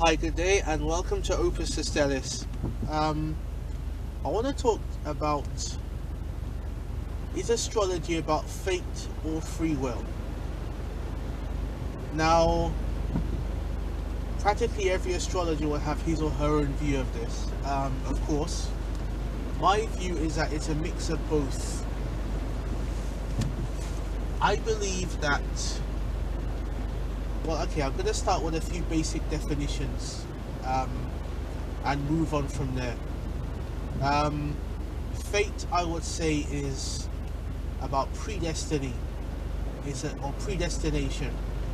Hi, good day, and welcome to Opus Stellis. I want to talk about, is astrology about fate or free will? Now, practically every astrologer will have his or her own view of this. Of course, my view is that it's a mix of both. I believe that, well, okay, I'm going to start with a few basic definitions and move on from there. Fate, I would say, is about predestiny, or predestination.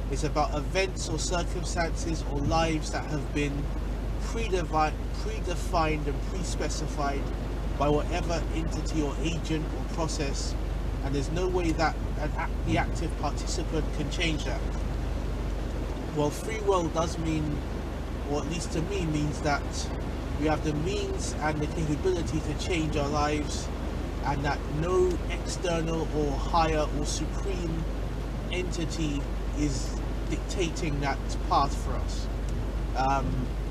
It's about events or circumstances or lives that have been predefined and pre-specified by whatever entity or agent or process, and there's no way that the active participant can change that. Well, free will does mean, or at least to me means, that we have the means and the capability to change our lives, and that no external or higher or supreme entity is dictating that path for us.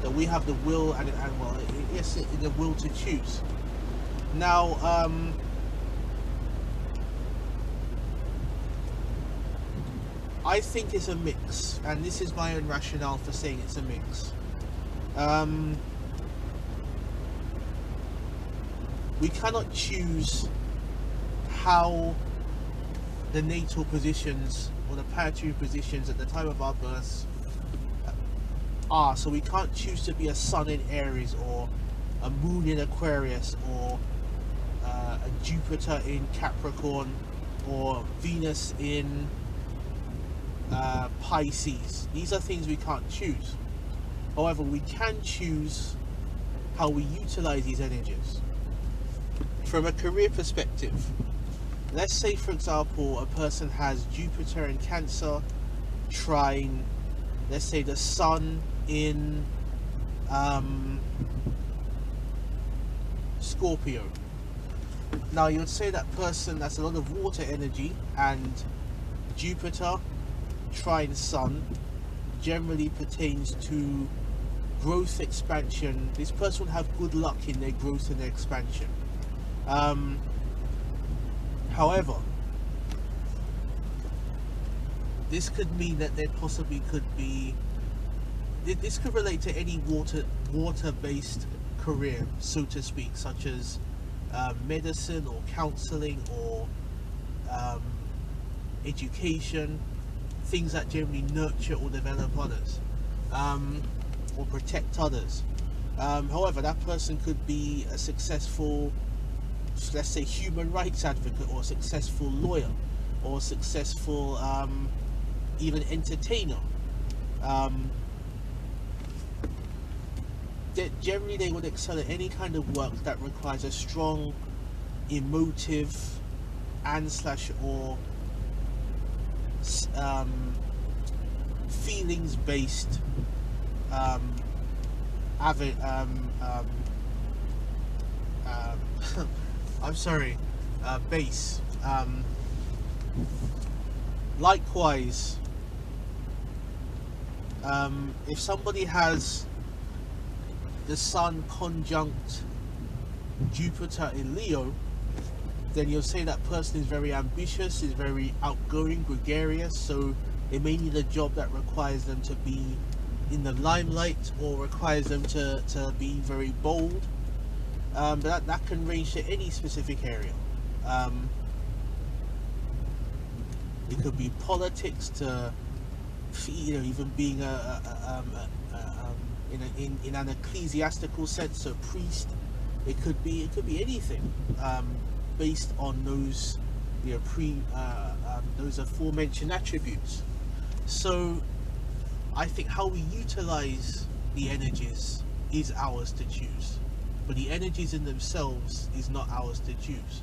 That we have the will and well, yes, the will to choose. Now, I think it's a mix, and this is my own rationale for saying it's a mix. We cannot choose how the natal positions or the planetary positions at the time of our births are. So we can't choose to be a sun in Aries, or a moon in Aquarius, or a Jupiter in Capricorn, or Venus in Pisces. These are things we can't choose. However, we can choose how we utilize these energies. From a career perspective, let's say, for example, a person has Jupiter in Cancer, trine, let's say, the Sun in Scorpio. Now, you would say that person, that's a lot of water energy, and Jupiter trine Sun generally pertains to growth, expansion. This person will have good luck in their growth and their expansion. However, this could mean that there possibly could be, this could relate to any water-based career, so to speak, such as medicine or counseling or education, things that generally nurture or develop others, or protect others. However, that person could be a successful, let's say, human rights advocate, or a successful lawyer, or a successful even entertainer. Generally they would excel at any kind of work that requires a strong emotive and or feelings based base. Likewise, if somebody has the Sun conjunct Jupiter in Leo, then you'll say that person is very ambitious, is very outgoing, gregarious, so they may need a job that requires them to be in the limelight, or requires them to be very bold. But that can range to any specific area. It could be politics, to even being in an ecclesiastical sense, a priest. It could be anything, based on those those aforementioned attributes. So I think how we utilize the energies is ours to choose, but the energies in themselves is not ours to choose.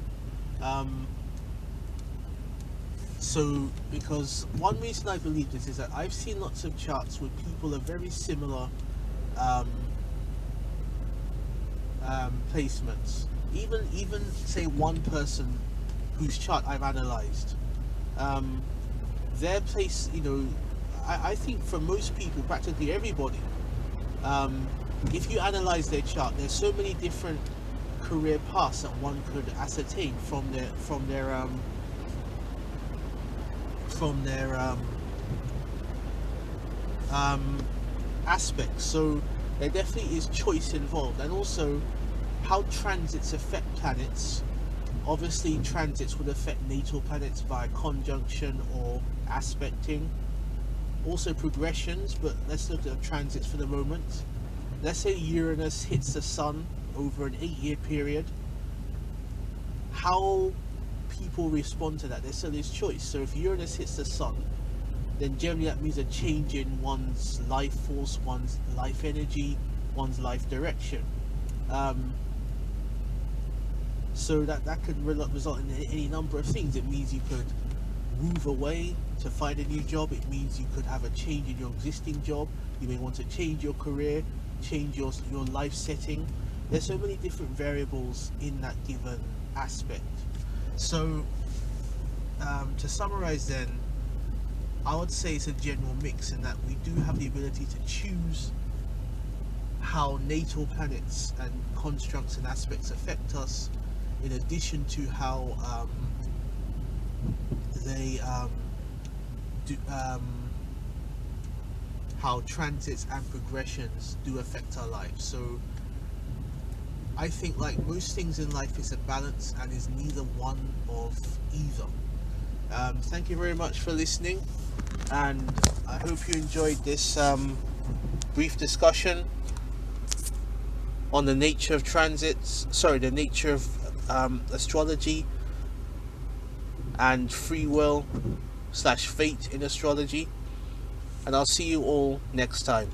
So, because one reason I believe this is that I've seen lots of charts where people are very similar placements. Even say one person whose chart I've analysed, their place, I think for most people, practically everybody, If you analyze their chart, there's so many different career paths that one could ascertain from their aspects. So there definitely is choice involved, and also how transits affect planets. Obviously, transits would affect natal planets via conjunction or aspecting. Also progressions, but let's look at transits for the moment. Let's say Uranus hits the Sun over an 8-year period. How people respond to that? There's choice. So if Uranus hits the Sun, then generally that means a change in one's life force, one's life energy, one's life direction. So that could result in any number of things. It means you could move away to find a new job. It means you could have a change in your existing job. You may want to change your career, change your life setting. There's so many different variables in that given aspect. So to summarize then, I would say it's a general mix in that we do have the ability to choose how natal planets and constructs and aspects affect us, in addition to how they how transits and progressions do affect our lives. So I think, like most things in life, it's a balance and is neither one of either. Thank you very much for listening, and I hope you enjoyed this brief discussion on the nature of transits, the nature of astrology and free will / fate in astrology. And I'll see you all next time.